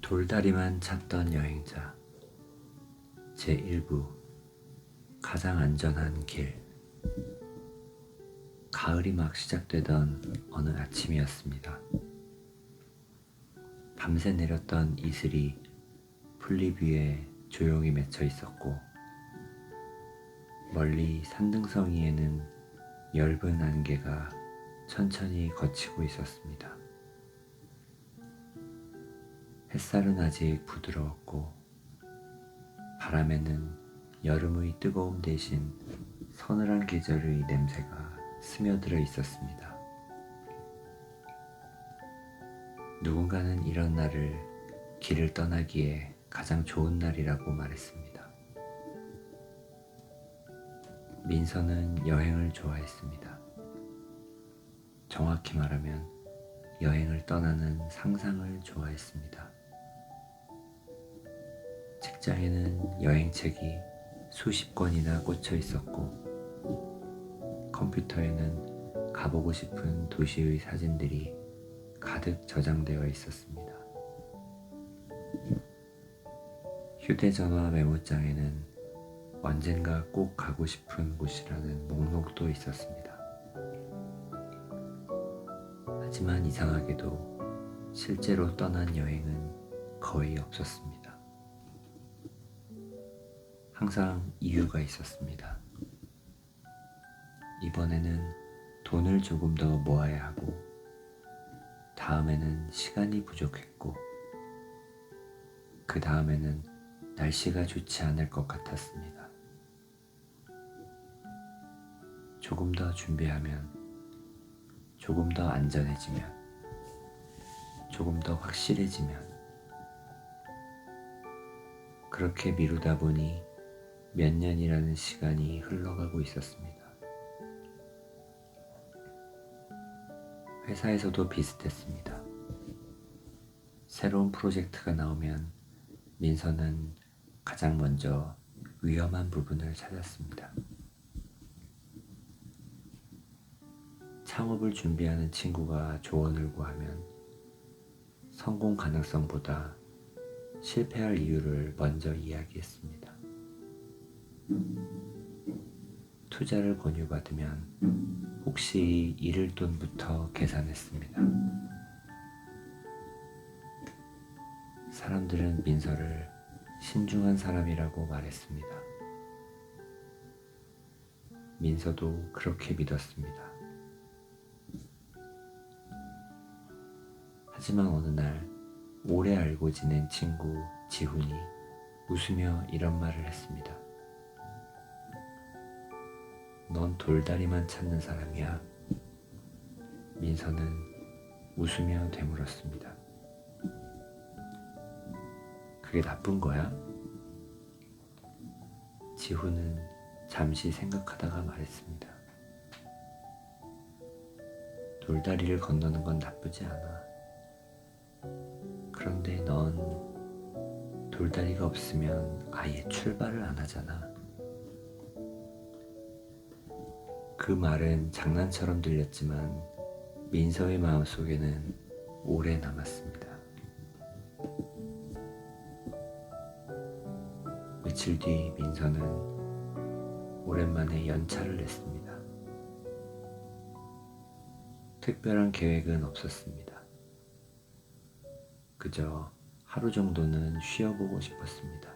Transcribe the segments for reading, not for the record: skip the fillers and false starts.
돌다리만 찾던 여행자 제1부 가장 안전한 길. 가을이 막 시작되던 어느 아침이었습니다. 밤새 내렸던 이슬이 풀잎 위에 조용히 맺혀 있었고 멀리 산등성 위에는 엷은 안개가 천천히 걷히고 있었습니다. 햇살은 아직 부드러웠고 바람에는 여름의 뜨거움 대신 서늘한 계절의 냄새가 스며들어 있었습니다. 누군가는 이런 날을 길을 떠나기에 가장 좋은 날이라고 말했습니다. 민서는 여행을 좋아했습니다. 정확히 말하면 여행을 떠나는 상상을 좋아했습니다. 책장에는 여행책이 수십 권이나 꽂혀 있었고 컴퓨터에는 가보고 싶은 도시의 사진들이 가득 저장되어 있었습니다. 휴대전화 메모장에는 언젠가 꼭 가고 싶은 곳이라는 목록도 있었습니다. 하지만 이상하게도 실제로 떠난 여행은 거의 없었습니다. 항상 이유가 있었습니다. 이번에는 돈을 조금 더 모아야 하고 다음에는 시간이 부족했고 그 다음에는 날씨가 좋지 않을 것 같았습니다. 조금 더 준비하면 조금 더 안전해지면 조금 더 확실해지면 그렇게 미루다 보니 몇 년이라는 시간이 흘러가고 있었습니다. 회사에서도 비슷했습니다. 새로운 프로젝트가 나오면 민서는 가장 먼저 위험한 부분을 찾았습니다. 창업을 준비하는 친구가 조언을 구하면 성공 가능성보다 실패할 이유를 먼저 이야기했습니다. 투자를 권유받으면 혹시 잃을 돈부터 계산했습니다. 사람들은 민서를 신중한 사람이라고 말했습니다. 민서도 그렇게 믿었습니다. 하지만 어느 날 오래 알고 지낸 친구 지훈이 웃으며 이런 말을 했습니다. 넌 돌다리만 찾는 사람이야. 민서는 웃으며 되물었습니다. 그게 나쁜 거야? 지훈은 잠시 생각하다가 말했습니다. 돌다리를 건너는 건 나쁘지 않아. 그런데 넌 돌다리가 없으면 아예 출발을 안 하잖아. 그 말은 장난처럼 들렸지만 민서의 마음속에는 오래 남았습니다. 며칠 뒤 민서는 오랜만에 연차를 냈습니다. 특별한 계획은 없었습니다. 그저 하루 정도는 쉬어보고 싶었습니다.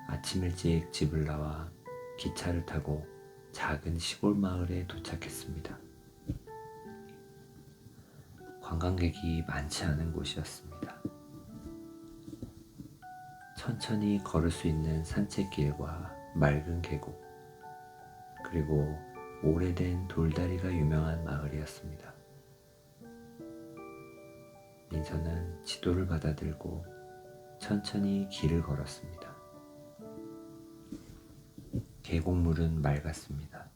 아침 일찍 집을 나와 기차를 타고 작은 시골 마을에 도착했습니다. 관광객이 많지 않은 곳이었습니다. 천천히 걸을 수 있는 산책길과 맑은 계곡, 그리고 오래된 돌다리가 유명한 마을이었습니다. 민서는 지도를 받아들고 천천히 길을 걸었습니다. 계곡물은 맑았습니다.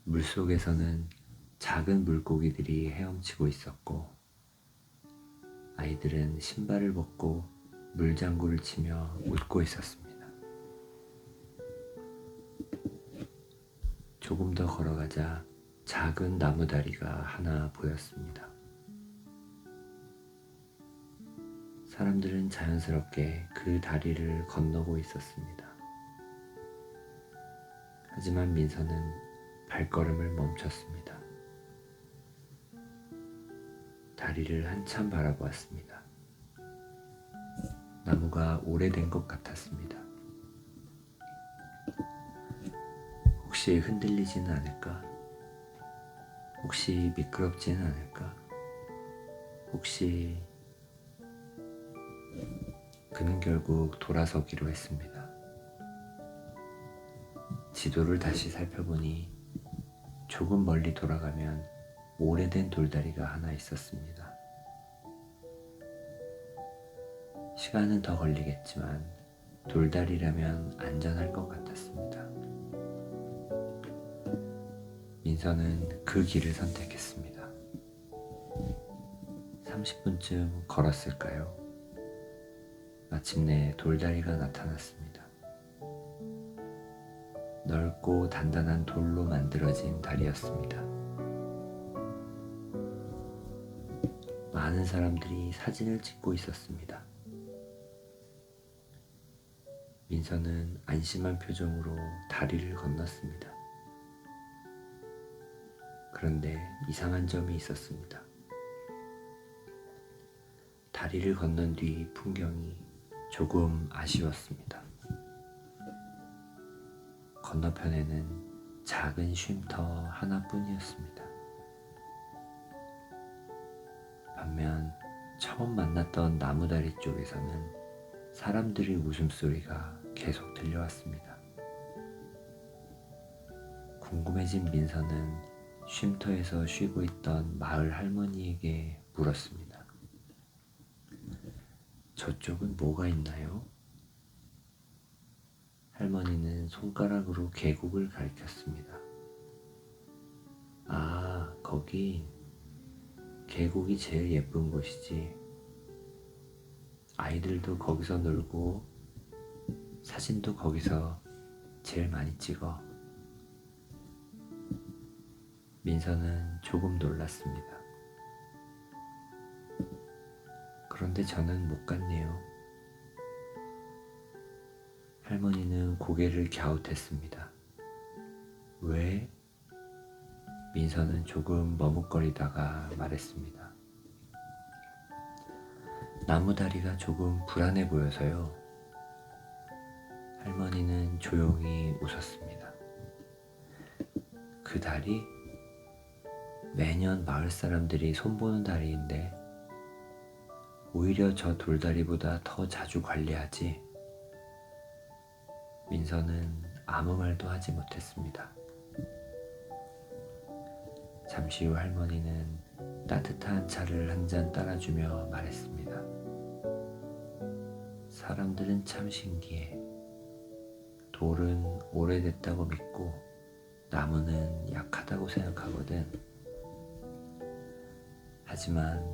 물속에서는 작은 물고기들이 헤엄치고 있었고 아이들은 신발을 벗고 물장구를 치며 웃고 있었습니다. 조금 더 걸어가자 작은 나무 다리가 하나 보였습니다. 사람들은 자연스럽게 그 다리를 건너고 있었습니다. 하지만 민서는 발걸음을 멈췄습니다. 다리를 한참 바라보았습니다. 나무가 오래된 것 같았습니다. 혹시 흔들리지는 않을까? 혹시 미끄럽지는 않을까? 혹시... 그는 결국 돌아서기로 했습니다. 지도를 다시 살펴보니 조금 멀리 돌아가면 오래된 돌다리가 하나 있었습니다. 시간은 더 걸리겠지만 돌다리라면 안전할 것 같았습니다. 민서는 그 길을 선택했습니다. 30분쯤 걸었을까요? 마침내 돌다리가 나타났습니다. 넓고 단단한 돌로 만들어진 다리였습니다. 많은 사람들이 사진을 찍고 있었습니다. 민서는 안심한 표정으로 다리를 건넜습니다. 그런데 이상한 점이 있었습니다. 다리를 건넌 뒤 풍경이 조금 아쉬웠습니다. 건너편에는 작은 쉼터 하나뿐이었습니다. 반면 처음 만났던 나무다리 쪽에서는 사람들의 웃음소리가 계속 들려왔습니다. 궁금해진 민서는 쉼터에서 쉬고 있던 마을 할머니에게 물었습니다. 저쪽은 뭐가 있나요? 할머니는 손가락으로 계곡을 가리켰습니다. 아, 거기 계곡이 제일 예쁜 곳이지. 아이들도 거기서 놀고 사진도 거기서 제일 많이 찍어. 민서는 조금 놀랐습니다. 그런데 저는 못 갔네요. 할머니는 고개를 갸웃했습니다. 왜? 민서는 조금 머뭇거리다가 말했습니다. 나무다리가 조금 불안해 보여서요. 할머니는 조용히 웃었습니다. 그 다리? 매년 마을 사람들이 손보는 다리인데 오히려 저 돌다리보다 더 자주 관리하지. 민서는 아무 말도 하지 못했습니다. 잠시 후 할머니는 따뜻한 차를 한 잔 따라주며 말했습니다. 사람들은 참 신기해. 돌은 오래됐다고 믿고 나무는 약하다고 생각하거든. 하지만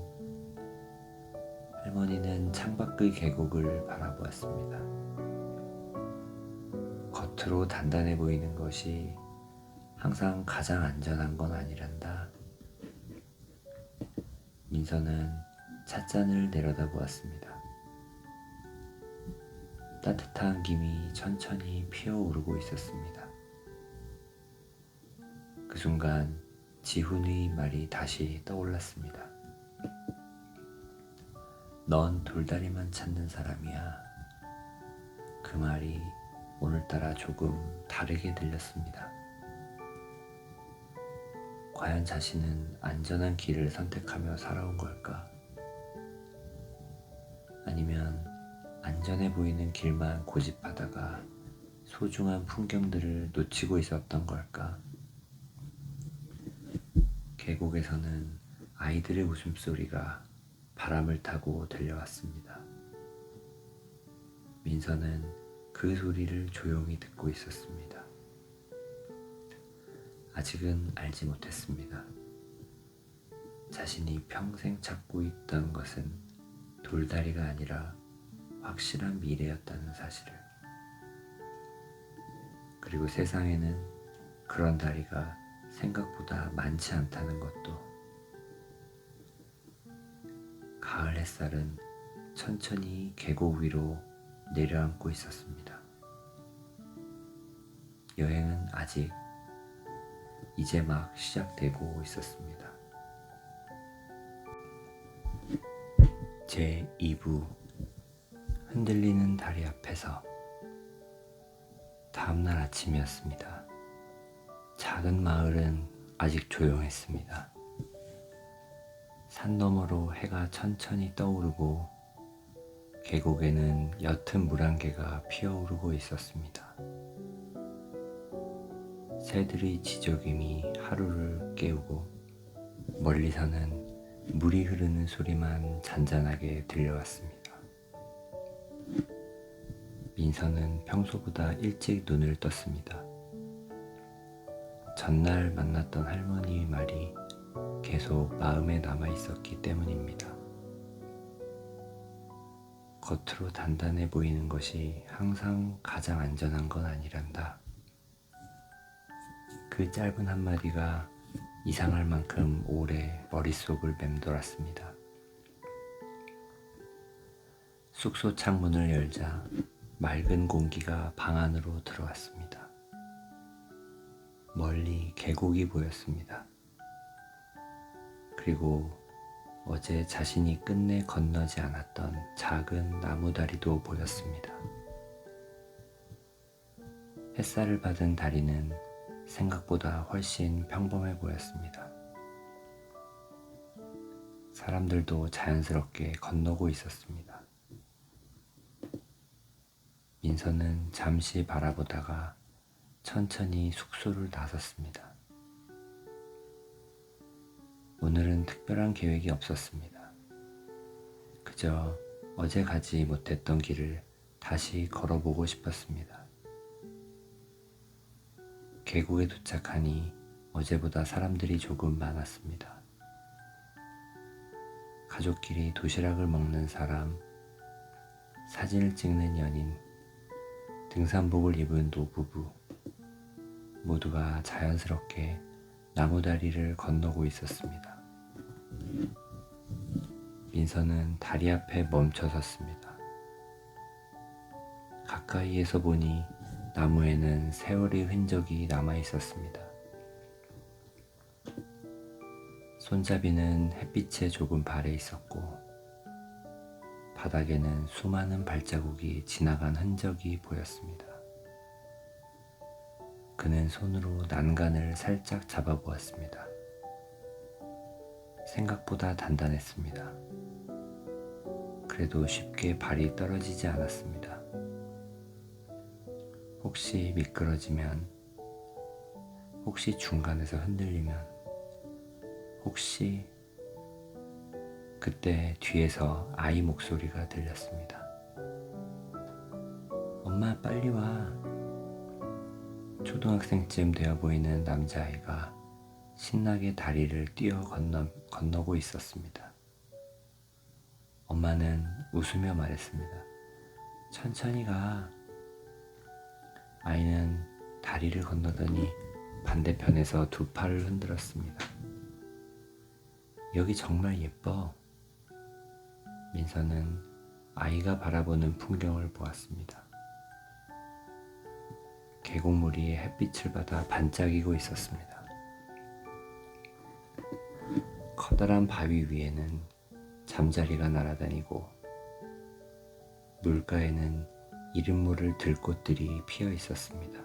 할머니는 창밖의 계곡을 바라보았습니다. 겉으로 단단해 보이는 것이 항상 가장 안전한 건 아니란다. 민서는 찻잔을 내려다보았습니다. 따뜻한 김이 천천히 피어오르고 있었습니다. 그 순간 지훈의 말이 다시 떠올랐습니다. 넌 돌다리만 찾는 사람이야. 그 말이 오늘따라 조금 다르게 들렸습니다. 과연 자신은 안전한 길을 선택하며 살아온 걸까? 아니면 안전해 보이는 길만 고집하다가 소중한 풍경들을 놓치고 있었던 걸까? 계곡에서는 아이들의 웃음소리가 바람을 타고 들려왔습니다. 민서는 그 소리를 조용히 듣고 있었습니다. 아직은 알지 못했습니다. 자신이 평생 찾고 있던 것은 돌다리가 아니라 확실한 미래였다는 사실을. 그리고 세상에는 그런 다리가 생각보다 많지 않다는 것도. 가을 햇살은 천천히 계곡 위로 내려앉고 있었습니다. 여행은 아직 이제 막 시작되고 있었습니다. 제 2부 흔들리는 다리 앞에서. 다음날 아침이었습니다. 작은 마을은 아직 조용했습니다. 산 너머로 해가 천천히 떠오르고 계곡에는 옅은 물안개가 피어오르고 있었습니다. 새들의 지저귀미 하루를 깨우고 멀리서는 물이 흐르는 소리만 잔잔하게 들려왔습니다. 민서는 평소보다 일찍 눈을 떴습니다. 전날 만났던 할머니의 말이 계속 마음에 남아 있었기 때문입니다. 겉으로 단단해 보이는 것이 항상 가장 안전한 건 아니란다. 그 짧은 한마디가 이상할 만큼 오래 머릿속을 맴돌았습니다. 숙소 창문을 열자 맑은 공기가 방 안으로 들어왔습니다. 멀리 계곡이 보였습니다. 그리고 어제 자신이 끝내 건너지 않았던 작은 나무다리도 보였습니다. 햇살을 받은 다리는 생각보다 훨씬 평범해 보였습니다. 사람들도 자연스럽게 건너고 있었습니다. 민서는 잠시 바라보다가 천천히 숙소를 나섰습니다. 오늘은 특별한 계획이 없었습니다. 그저 어제 가지 못했던 길을 다시 걸어보고 싶었습니다. 계곡에 도착하니 어제보다 사람들이 조금 많았습니다. 가족끼리 도시락을 먹는 사람, 사진을 찍는 연인, 등산복을 입은 노부부, 모두가 자연스럽게 나무다리를 건너고 있었습니다. 민서는 다리 앞에 멈춰 섰습니다. 가까이에서 보니 나무에는 세월의 흔적이 남아 있었습니다. 손잡이는 햇빛에 조금 발해 있었고 바닥에는 수많은 발자국이 지나간 흔적이 보였습니다. 그는 손으로 난간을 살짝 잡아보았습니다. 생각보다 단단했습니다. 그래도 쉽게 발이 떨어지지 않았습니다. 혹시 미끄러지면, 혹시 중간에서 흔들리면, 혹시. 그때 뒤에서 아이 목소리가 들렸습니다. 엄마, 빨리 와. 초등학생쯤 되어 보이는 남자아이가 신나게 다리를 뛰어 건너고 있었습니다. 엄마는 웃으며 말했습니다. 천천히 가. 아이는 다리를 건너더니 반대편에서 두 팔을 흔들었습니다. 여기 정말 예뻐. 민서는 아이가 바라보는 풍경을 보았습니다. 계곡물이 햇빛을 받아 반짝이고 있었습니다. 커다란 바위 위에는 잠자리가 날아다니고 물가에는 이름 모를 들꽃들이 피어 있었습니다.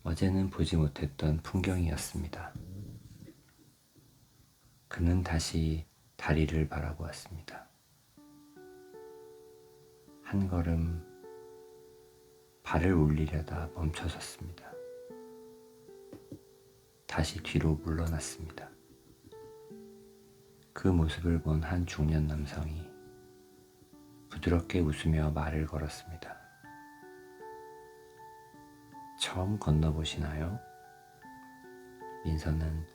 어제는 보지 못했던 풍경이었습니다. 그는 다시 다리를 바라보았습니다. 한 걸음 발을 올리려다 멈춰섰습니다. 다시 뒤로 물러났습니다. 그 모습을 본 한 중년 남성이 부드럽게 웃으며 말을 걸었습니다. 처음 건너보시나요? 민서는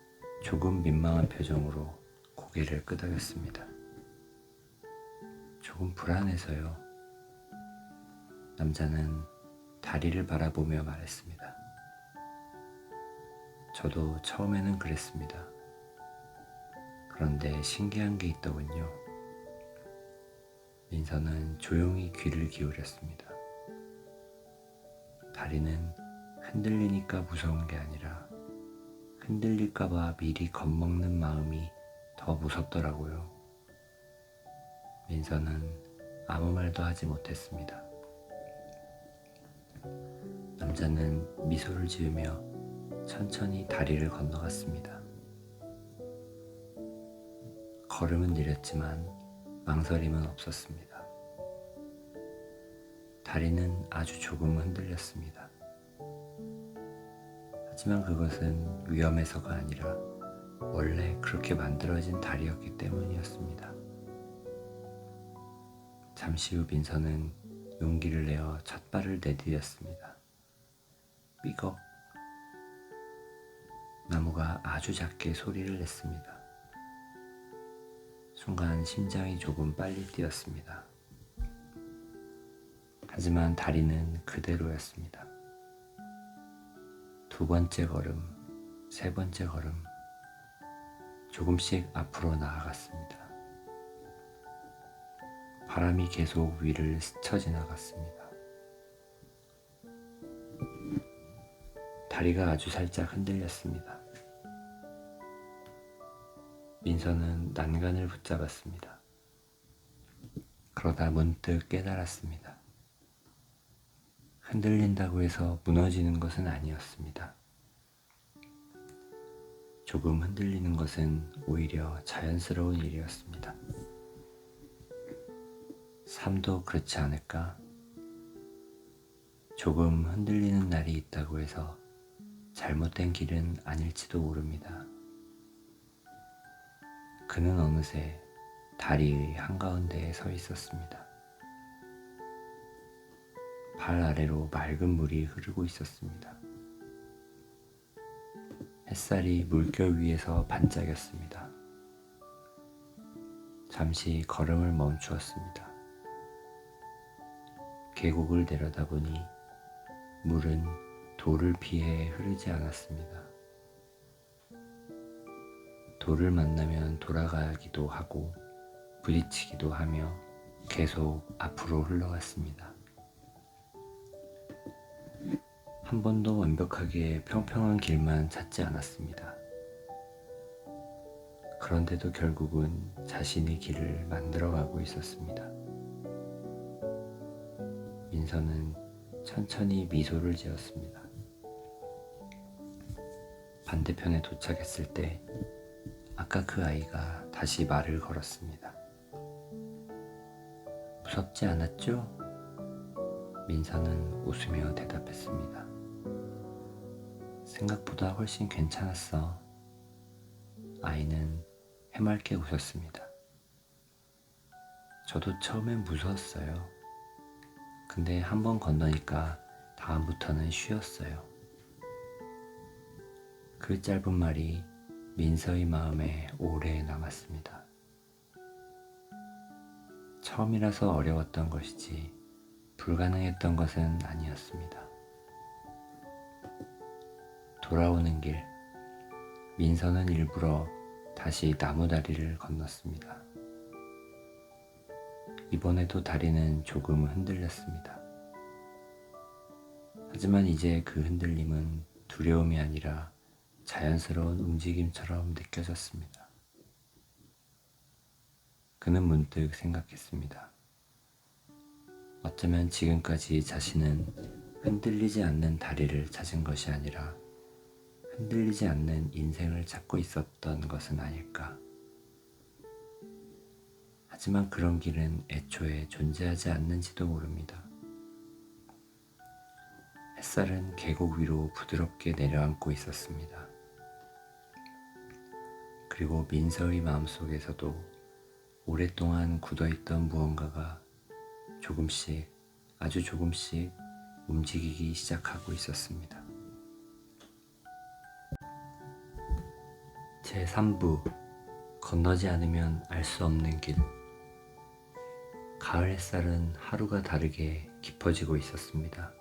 조금 민망한 표정으로 고개를 끄덕였습니다. 조금 불안해서요. 남자는 다리를 바라보며 말했습니다. 저도 처음에는 그랬습니다. 그런데 신기한 게 있더군요. 민서는 조용히 귀를 기울였습니다. 다리는 흔들리니까 무서운 게 아니라 흔들릴까봐 미리 겁먹는 마음이 더 무섭더라고요. 민서는 아무 말도 하지 못했습니다. 남자는 미소를 지으며 천천히 다리를 건너갔습니다. 걸음은 느렸지만 망설임은 없었습니다. 다리는 아주 조금 흔들렸습니다. 하지만 그것은 위험해서가 아니라 원래 그렇게 만들어진 다리였기 때문이었습니다. 잠시 후 민서는 용기를 내어 첫 발을 내디뎠습니다. 삐걱. 나무가 아주 작게 소리를 냈습니다. 순간 심장이 조금 빨리 뛰었습니다. 하지만 다리는 그대로였습니다. 두 번째 걸음, 세 번째 걸음, 조금씩 앞으로 나아갔습니다. 바람이 계속 위를 스쳐 지나갔습니다. 다리가 아주 살짝 흔들렸습니다. 민서는 난간을 붙잡았습니다. 그러다 문득 깨달았습니다. 흔들린다고 해서 무너지는 것은 아니었습니다. 조금 흔들리는 것은 오히려 자연스러운 일이었습니다. 삶도 그렇지 않을까? 조금 흔들리는 날이 있다고 해서 잘못된 길은 아닐지도 모릅니다. 그는 어느새 다리의 한가운데에 서 있었습니다. 발 아래로 맑은 물이 흐르고 있었습니다. 햇살이 물결 위에서 반짝였습니다. 잠시 걸음을 멈추었습니다. 계곡을 내려다보니 물은 돌을 피해 흐르지 않았습니다. 돌을 만나면 돌아가기도 하고 부딪히기도 하며 계속 앞으로 흘러갔습니다. 한 번도 완벽하게 평평한 길만 찾지 않았습니다. 그런데도 결국은 자신의 길을 만들어가고 있었습니다. 민서는 천천히 미소를 지었습니다. 반대편에 도착했을 때 아까 그 아이가 다시 말을 걸었습니다. 무섭지 않았죠? 민서는 웃으며 대답했습니다. 생각보다 훨씬 괜찮았어. 아이는 해맑게 웃었습니다. 저도 처음엔 무서웠어요. 근데 한 번 건너니까 다음부터는 쉬었어요. 그 짧은 말이 민서의 마음에 오래 남았습니다. 처음이라서 어려웠던 것이지 불가능했던 것은 아니었습니다. 돌아오는 길, 민서는 일부러 다시 나무다리를 건넜습니다. 이번에도 다리는 조금 흔들렸습니다. 하지만 이제 그 흔들림은 두려움이 아니라 자연스러운 움직임처럼 느껴졌습니다. 그는 문득 생각했습니다. 어쩌면 지금까지 자신은 흔들리지 않는 다리를 찾은 것이 아니라 흔들리지 않는 인생을 찾고 있었던 것은 아닐까. 하지만 그런 길은 애초에 존재하지 않는지도 모릅니다. 햇살은 계곡 위로 부드럽게 내려앉고 있었습니다. 그리고 민서의 마음속에서도 오랫동안 굳어있던 무언가가 조금씩, 아주 조금씩 움직이기 시작하고 있었습니다. 제3부 건너지 않으면 알 수 없는 길. 가을 햇살은 하루가 다르게 깊어지고 있었습니다.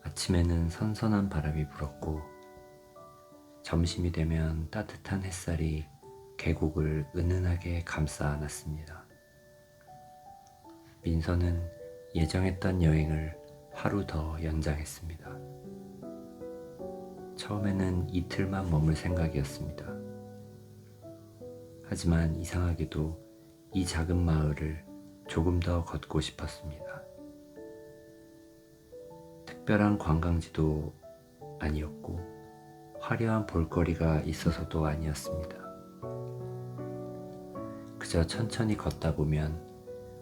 아침에는 선선한 바람이 불었고 점심이 되면 따뜻한 햇살이 계곡을 은은하게 감싸 안았습니다. 민서는 예정했던 여행을 하루 더 연장했습니다. 처음에는 이틀만 머물 생각이었습니다. 하지만 이상하게도 이 작은 마을을 조금 더 걷고 싶었습니다. 특별한 관광지도 아니었고 화려한 볼거리가 있어서도 아니었습니다. 그저 천천히 걷다 보면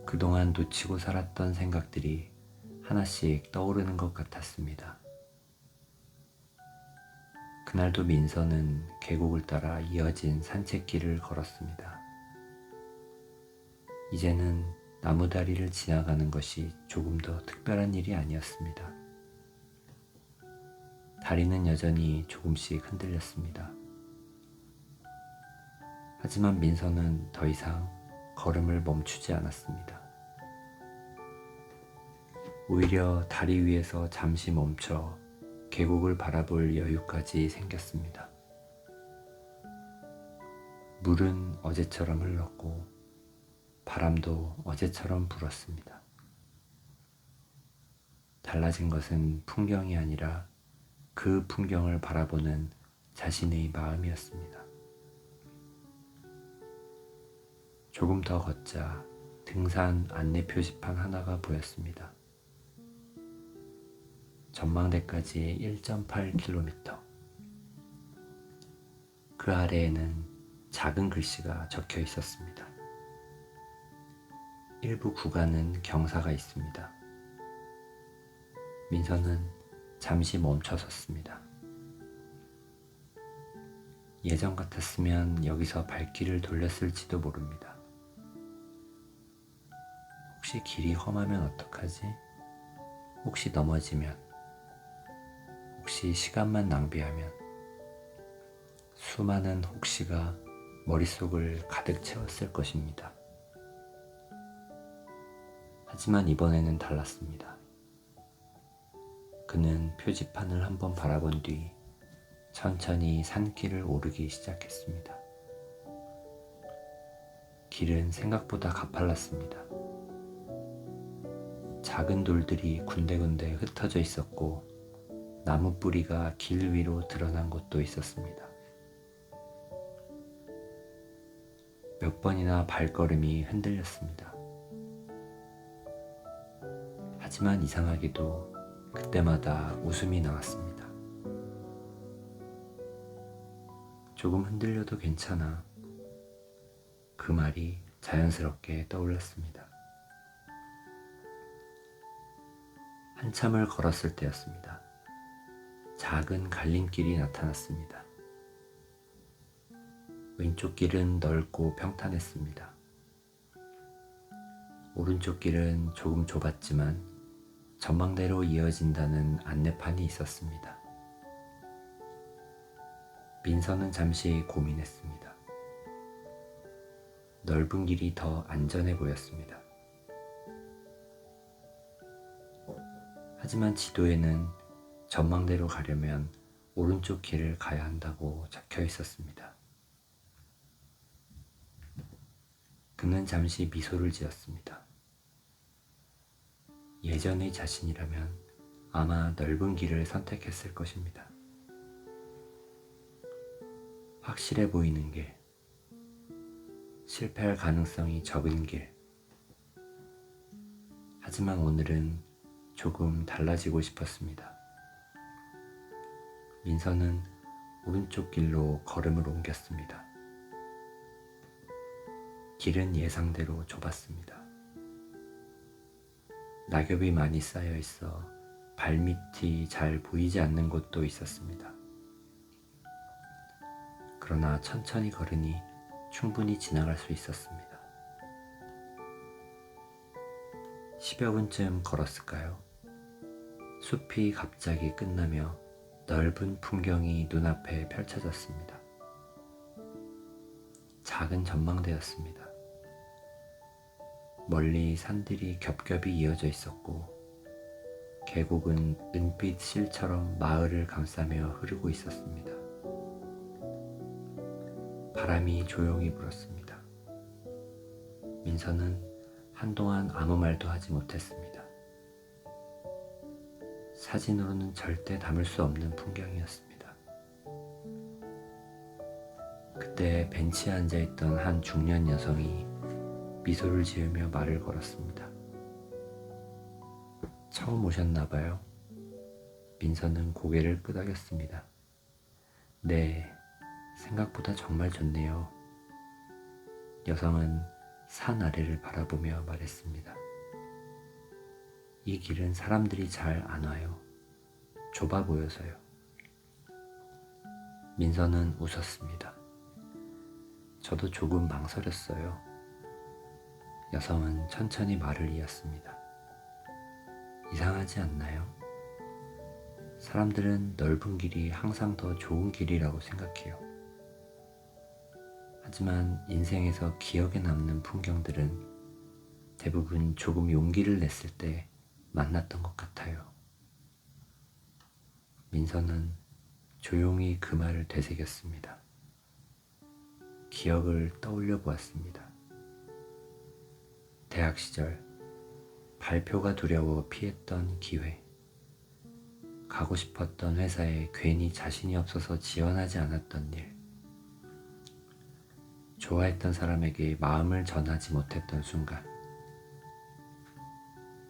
그동안 놓치고 살았던 생각들이 하나씩 떠오르는 것 같았습니다. 그날도 민서는 계곡을 따라 이어진 산책길을 걸었습니다. 이제는 나무다리를 지나가는 것이 조금 더 특별한 일이 아니었습니다. 다리는 여전히 조금씩 흔들렸습니다. 하지만 민서는 더 이상 걸음을 멈추지 않았습니다. 오히려 다리 위에서 잠시 멈춰 계곡을 바라볼 여유까지 생겼습니다. 물은 어제처럼 흘렀고 바람도 어제처럼 불었습니다. 달라진 것은 풍경이 아니라 그 풍경을 바라보는 자신의 마음이었습니다. 조금 더 걷자 등산 안내 표지판 하나가 보였습니다. 전망대까지 1.8km. 그 아래에는 작은 글씨가 적혀 있었습니다. 일부 구간은 경사가 있습니다. 민서는 잠시 멈춰 섰습니다. 예전 같았으면 여기서 발길을 돌렸을지도 모릅니다. 혹시 길이 험하면 어떡하지? 혹시 넘어지면? 혹시 시간만 낭비하면? 수많은 혹시가 머릿속을 가득 채웠을 것입니다. 하지만 이번에는 달랐습니다. 그는 표지판을 한번 바라본 뒤 천천히 산길을 오르기 시작했습니다. 길은 생각보다 가팔랐습니다. 작은 돌들이 군데군데 흩어져 있었고 나무 뿌리가 길 위로 드러난 곳도 있었습니다. 몇 번이나 발걸음이 흔들렸습니다. 하지만 이상하게도 그때마다 웃음이 나왔습니다. 조금 흔들려도 괜찮아. 그 말이 자연스럽게 떠올랐습니다. 한참을 걸었을 때였습니다. 작은 갈림길이 나타났습니다. 왼쪽 길은 넓고 평탄했습니다. 오른쪽 길은 조금 좁았지만 전망대로 이어진다는 안내판이 있었습니다. 민서는 잠시 고민했습니다. 넓은 길이 더 안전해 보였습니다. 하지만 지도에는 전망대로 가려면 오른쪽 길을 가야 한다고 적혀 있었습니다. 그는 잠시 미소를 지었습니다. 예전의 자신이라면 아마 넓은 길을 선택했을 것입니다. 확실해 보이는 길, 실패할 가능성이 적은 길. 하지만 오늘은 조금 달라지고 싶었습니다. 민서는 오른쪽 길로 걸음을 옮겼습니다. 길은 예상대로 좁았습니다. 낙엽이 많이 쌓여 있어 발밑이 잘 보이지 않는 곳도 있었습니다. 그러나 천천히 걸으니 충분히 지나갈 수 있었습니다. 10여 분쯤 걸었을까요? 숲이 갑자기 끝나며 넓은 풍경이 눈앞에 펼쳐졌습니다. 작은 전망대였습니다. 멀리 산들이 겹겹이 이어져 있었고 계곡은 은빛 실처럼 마을을 감싸며 흐르고 있었습니다. 바람이 조용히 불었습니다. 민서는 한동안 아무 말도 하지 못했습니다. 사진으로는 절대 담을 수 없는 풍경이었습니다. 그때 벤치에 앉아있던 한 중년 여성이 미소를 지으며 말을 걸었습니다. 처음 오셨나봐요. 민서는 고개를 끄덕였습니다. 네, 생각보다 정말 좋네요. 여성은 산 아래를 바라보며 말했습니다. 이 길은 사람들이 잘 안 와요. 좁아 보여서요. 민서는 웃었습니다. 저도 조금 망설였어요. 여성은 천천히 말을 이었습니다. 이상하지 않나요? 사람들은 넓은 길이 항상 더 좋은 길이라고 생각해요. 하지만 인생에서 기억에 남는 풍경들은 대부분 조금 용기를 냈을 때 만났던 것 같아요. 민서는 조용히 그 말을 되새겼습니다. 기억을 떠올려 보았습니다. 대학 시절 발표가 두려워 피했던 기회, 가고 싶었던 회사에 괜히 자신이 없어서 지원하지 않았던 일, 좋아했던 사람에게 마음을 전하지 못했던 순간,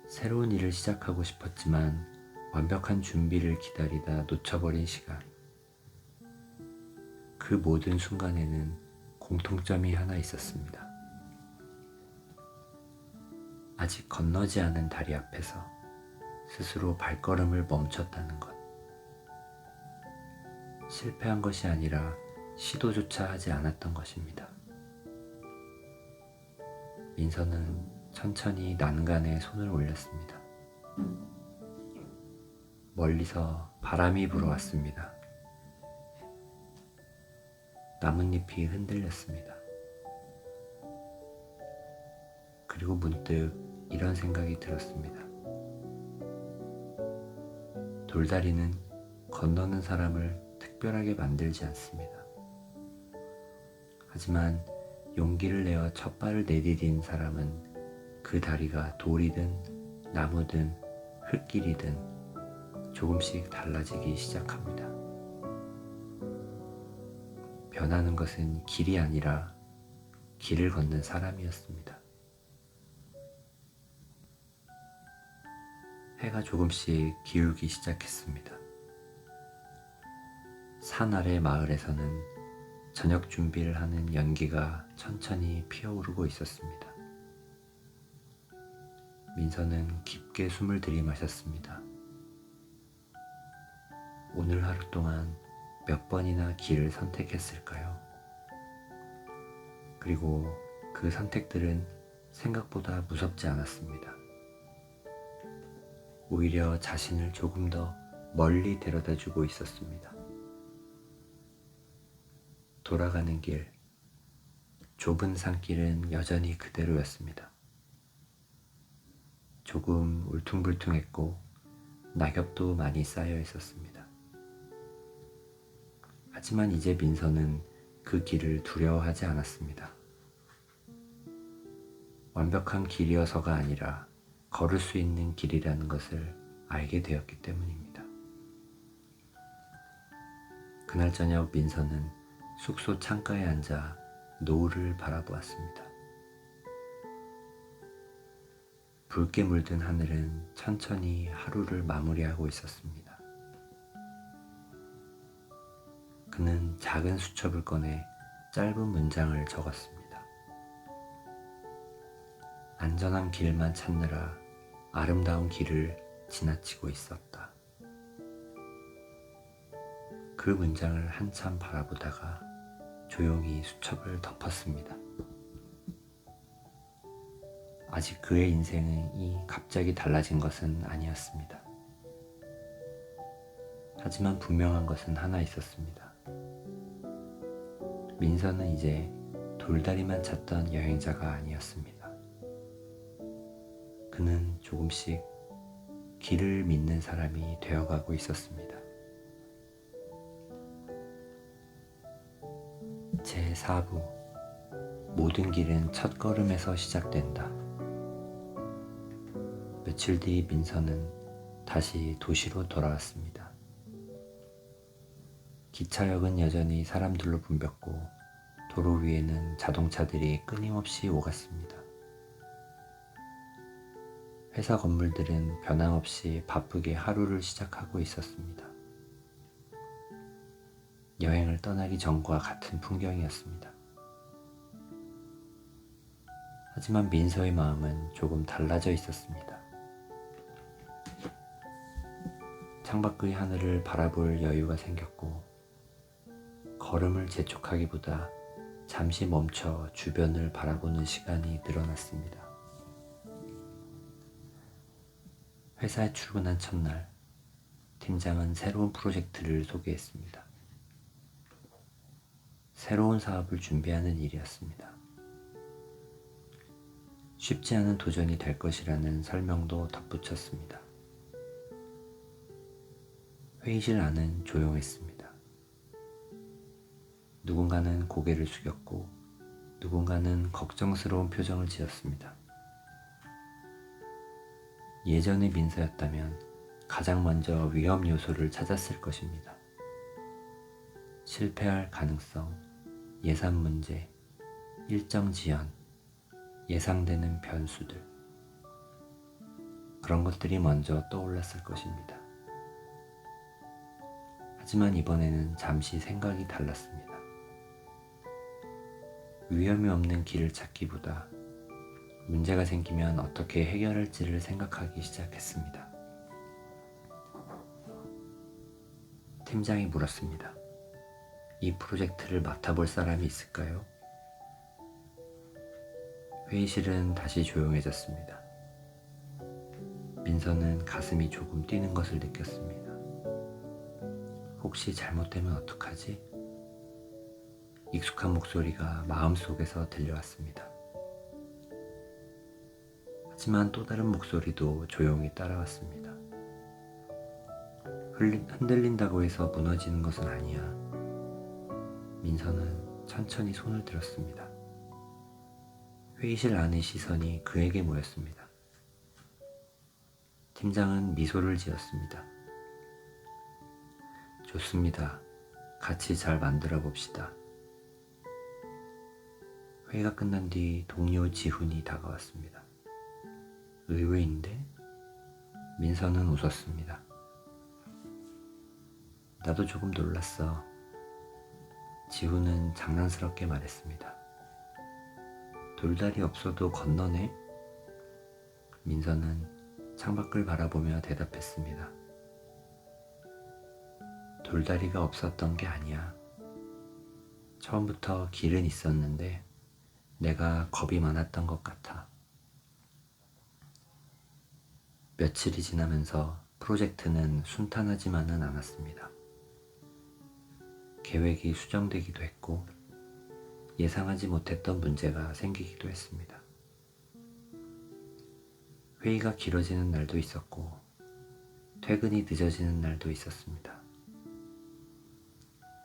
새로운 일을 시작하고 싶었지만 완벽한 준비를 기다리다 놓쳐버린 시간, 그 모든 순간에는 공통점이 하나 있었습니다. 아직 건너지 않은 다리 앞에서 스스로 발걸음을 멈췄다는 것. 실패한 것이 아니라 시도조차 하지 않았던 것입니다. 민서는 천천히 난간에 손을 올렸습니다. 멀리서 바람이 불어왔습니다. 나뭇잎이 흔들렸습니다. 그리고 문득 이런 생각이 들었습니다. 돌다리는 건너는 사람을 특별하게 만들지 않습니다. 하지만 용기를 내어 첫 발을 내디딘 사람은 그 다리가 돌이든 나무든 흙길이든 조금씩 달라지기 시작합니다. 변하는 것은 길이 아니라 길을 걷는 사람이었습니다. 해가 조금씩 기울기 시작했습니다. 산 아래 마을에서는 저녁 준비를 하는 연기가 천천히 피어오르고 있었습니다. 민서는 깊게 숨을 들이마셨습니다. 오늘 하루 동안 몇 번이나 길을 선택했을까요? 그리고 그 선택들은 생각보다 무섭지 않았습니다. 오히려 자신을 조금 더 멀리 데려다 주고 있었습니다. 돌아가는 길, 좁은 산길은 여전히 그대로였습니다. 조금 울퉁불퉁했고 낙엽도 많이 쌓여 있었습니다. 하지만 이제 민서는 그 길을 두려워하지 않았습니다. 완벽한 길이어서가 아니라 걸을 수 있는 길이라는 것을 알게 되었기 때문입니다. 그날 저녁 민서는 숙소 창가에 앉아 노을을 바라보았습니다. 붉게 물든 하늘은 천천히 하루를 마무리하고 있었습니다. 그는 작은 수첩을 꺼내 짧은 문장을 적었습니다. 안전한 길만 찾느라 아름다운 길을 지나치고 있었다. 그 문장을 한참 바라보다가 조용히 수첩을 덮었습니다. 아직 그의 인생이 갑자기 달라진 것은 아니었습니다. 하지만 분명한 것은 하나 있었습니다. 민서는 이제 돌다리만 찾던 여행자가 아니었습니다. 그는 조금씩 길을 믿는 사람이 되어가고 있었습니다. 제4부 모든 길은 첫걸음에서 시작된다. 며칠 뒤 민서는 다시 도시로 돌아왔습니다. 기차역은 여전히 사람들로 붐볐고 도로 위에는 자동차들이 끊임없이 오갔습니다. 회사 건물들은 변함없이 바쁘게 하루를 시작하고 있었습니다. 여행을 떠나기 전과 같은 풍경이었습니다. 하지만 민서의 마음은 조금 달라져 있었습니다. 창밖의 하늘을 바라볼 여유가 생겼고 걸음을 재촉하기보다 잠시 멈춰 주변을 바라보는 시간이 늘어났습니다. 회사에 출근한 첫날, 팀장은 새로운 프로젝트를 소개했습니다. 새로운 사업을 준비하는 일이었습니다. 쉽지 않은 도전이 될 것이라는 설명도 덧붙였습니다. 회의실 안은 조용했습니다. 누군가는 고개를 숙였고 누군가는 걱정스러운 표정을 지었습니다. 예전의 민서였다면 가장 먼저 위험 요소를 찾았을 것입니다. 실패할 가능성, 예산 문제, 일정 지연, 예상되는 변수들. 그런 것들이 먼저 떠올랐을 것입니다. 하지만 이번에는 잠시 생각이 달랐습니다. 위험이 없는 길을 찾기보다 문제가 생기면 어떻게 해결할지를 생각하기 시작했습니다. 팀장이 물었습니다. 이 프로젝트를 맡아볼 사람이 있을까요? 회의실은 다시 조용해졌습니다. 민서는 가슴이 조금 뛰는 것을 느꼈습니다. 혹시 잘못되면 어떡하지? 익숙한 목소리가 마음속에서 들려왔습니다. 하지만 또 다른 목소리도 조용히 따라왔습니다. 흔들린다고 해서 무너지는 것은 아니야. 민서는 천천히 손을 들었습니다. 회의실 안의 시선이 그에게 모였습니다. 팀장은 미소를 지었습니다. 좋습니다. 같이 잘 만들어 봅시다. 회의가 끝난 뒤 동료 지훈이 다가왔습니다. 의외인데? 민서는 웃었습니다. 나도 조금 놀랐어. 지훈은 장난스럽게 말했습니다. 돌다리 없어도 건너네? 민서는 창밖을 바라보며 대답했습니다. 돌다리가 없었던 게 아니야. 처음부터 길은 있었는데 내가 겁이 많았던 것 같아. 며칠이 지나면서 프로젝트는 순탄하지만은 않았습니다. 계획이 수정되기도 했고 예상하지 못했던 문제가 생기기도 했습니다. 회의가 길어지는 날도 있었고 퇴근이 늦어지는 날도 있었습니다.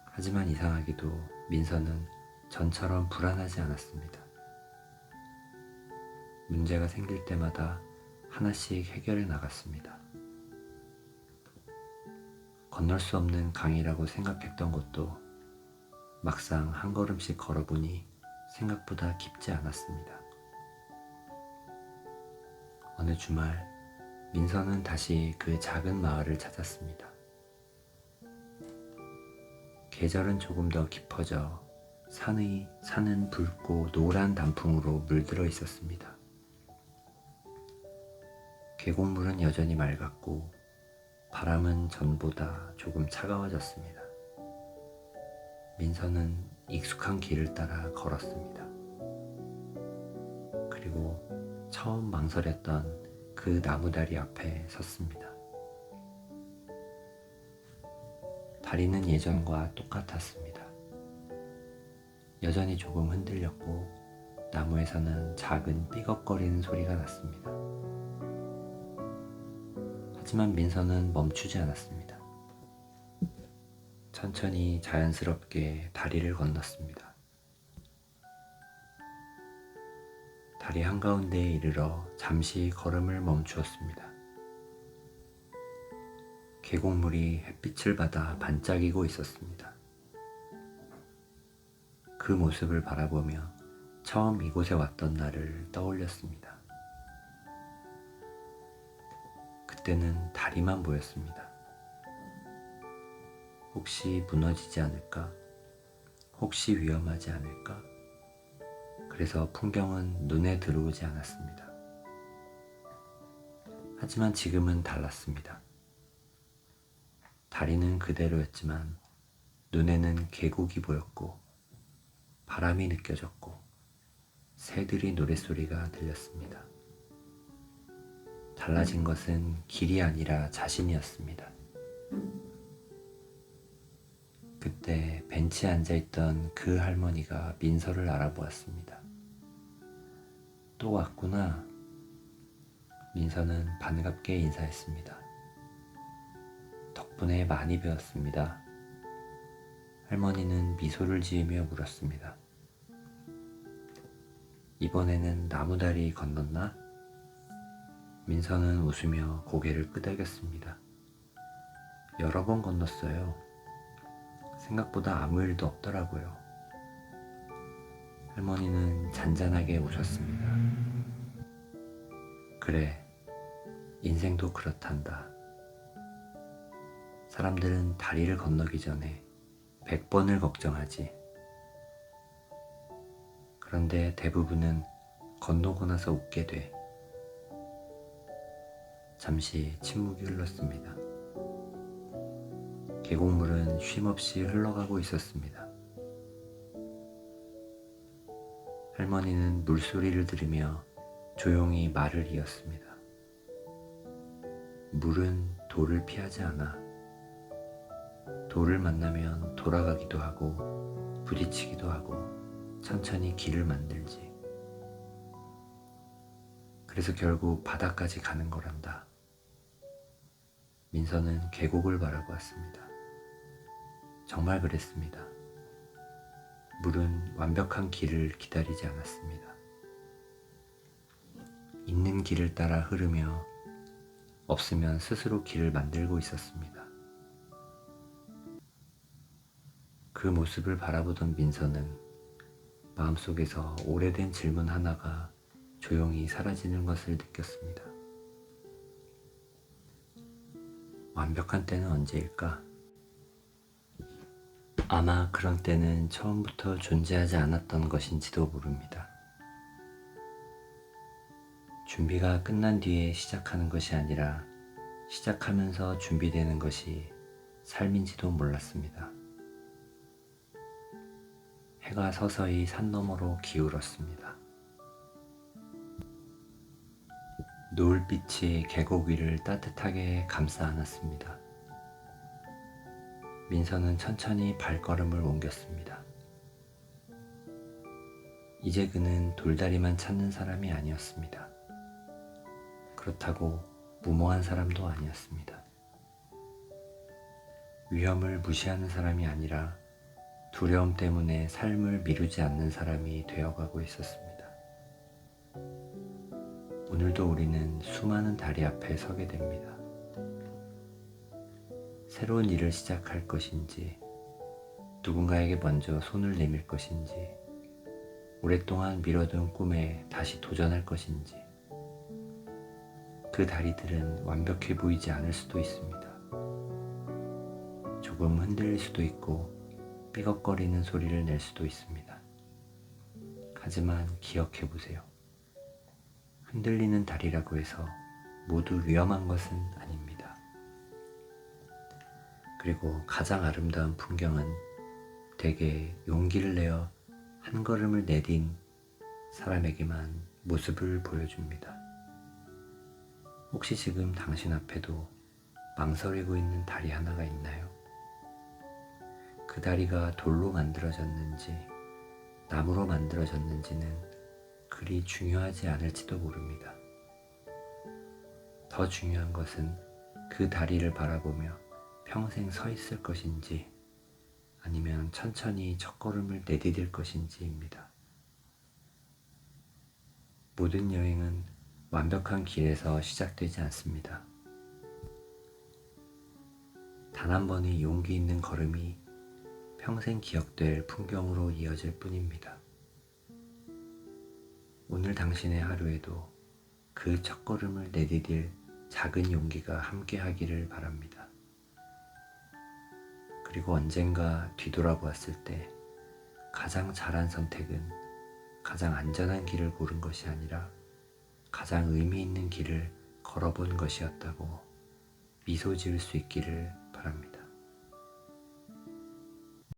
하지만 이상하게도 민서는 전처럼 불안하지 않았습니다. 문제가 생길 때마다 하나씩 해결해 나갔습니다. 건널 수 없는 강이라고 생각했던 곳도 막상 한 걸음씩 걸어보니 생각보다 깊지 않았습니다. 어느 주말 민서는 다시 그 작은 마을을 찾았습니다. 계절은 조금 더 깊어져 산은 붉고 노란 단풍으로 물들어 있었습니다. 계곡물은 여전히 맑았고 바람은 전보다 조금 차가워졌습니다. 민서는 익숙한 길을 따라 걸었습니다. 그리고 처음 망설였던 그 나무다리 앞에 섰습니다. 다리는 예전과 똑같았습니다. 여전히 조금 흔들렸고 나무에서는 작은 삐걱거리는 소리가 났습니다. 하지만 민서는 멈추지 않았습니다. 천천히 자연스럽게 다리를 건넜습니다. 다리 한가운데에 이르러 잠시 걸음을 멈추었습니다. 계곡물이 햇빛을 받아 반짝이고 있었습니다. 그 모습을 바라보며 처음 이곳에 왔던 날을 떠올렸습니다. 그때는 다리만 보였습니다. 혹시 무너지지 않을까? 혹시 위험하지 않을까? 그래서 풍경은 눈에 들어오지 않았습니다. 하지만 지금은 달랐습니다. 다리는 그대로였지만 눈에는 계곡이 보였고 바람이 느껴졌고 새들이 노랫소리가 들렸습니다. 달라진 것은 길이 아니라 자신이었습니다. 그때 벤치에 앉아있던 그 할머니가 민서를 알아보았습니다. 또 왔구나. 민서는 반갑게 인사했습니다. 덕분에 많이 배웠습니다. 할머니는 미소를 지으며 물었습니다. 이번에는 나무다리 건넜나? 민서는 웃으며 고개를 끄덕였습니다. 여러 번 건넜어요. 생각보다 아무 일도 없더라고요. 할머니는 잔잔하게 웃었습니다. 그래, 인생도 그렇단다. 사람들은 다리를 건너기 전에 100번을 걱정하지. 그런데 대부분은 건너고 나서 웃게 돼. 잠시 침묵이 흘렀습니다. 계곡물은 쉼없이 흘러가고 있었습니다. 할머니는 물소리를 들으며 조용히 말을 이었습니다. 물은 돌을 피하지 않아. 돌을 만나면 돌아가기도 하고 부딪히기도 하고 천천히 길을 만들지. 그래서 결국 바다까지 가는 거란다. 민서는 계곡을 바라보았습니다. 정말 그랬습니다. 물은 완벽한 길을 기다리지 않았습니다. 있는 길을 따라 흐르며 없으면 스스로 길을 만들고 있었습니다. 그 모습을 바라보던 민서는 마음속에서 오래된 질문 하나가 조용히 사라지는 것을 느꼈습니다. 완벽한 때는 언제일까? 아마 그런 때는 처음부터 존재하지 않았던 것인지도 모릅니다. 준비가 끝난 뒤에 시작하는 것이 아니라 시작하면서 준비되는 것이 삶인지도 몰랐습니다. 해가 서서히 산 너머로 기울었습니다. 노을빛이 계곡 위를 따뜻하게 감싸 안았습니다. 민서는 천천히 발걸음을 옮겼습니다. 이제 그는 돌다리만 찾는 사람이 아니었습니다. 그렇다고 무모한 사람도 아니었습니다. 위험을 무시하는 사람이 아니라 두려움 때문에 삶을 미루지 않는 사람이 되어가고 있었습니다. 오늘도 우리는 수많은 다리 앞에 서게 됩니다. 새로운 일을 시작할 것인지, 누군가에게 먼저 손을 내밀 것인지, 오랫동안 미뤄둔 꿈에 다시 도전할 것인지, 그 다리들은 완벽해 보이지 않을 수도 있습니다. 조금 흔들릴 수도 있고 삐걱거리는 소리를 낼 수도 있습니다. 하지만 기억해 보세요. 흔들리는 다리라고 해서 모두 위험한 것은 아닙니다. 그리고 가장 아름다운 풍경은 대개 용기를 내어 한 걸음을 내딘 사람에게만 모습을 보여줍니다. 혹시 지금 당신 앞에도 망설이고 있는 다리 하나가 있나요? 그 다리가 돌로 만들어졌는지 나무로 만들어졌는지는 그리 중요하지 않을지도 모릅니다. 더 중요한 것은 그 다리를 바라보며 평생 서 있을 것인지 아니면 천천히 첫걸음을 내디딜 것인지입니다. 모든 여행은 완벽한 길에서 시작되지 않습니다. 단 한 번의 용기 있는 걸음이 평생 기억될 풍경으로 이어질 뿐입니다. 오늘 당신의 하루에도 그 첫걸음을 내디딜 작은 용기가 함께 하기를 바랍니다. 그리고 언젠가 뒤돌아보았을 때 가장 잘한 선택은 가장 안전한 길을 고른 것이 아니라 가장 의미 있는 길을 걸어본 것이었다고 미소 지을 수 있기를 바랍니다.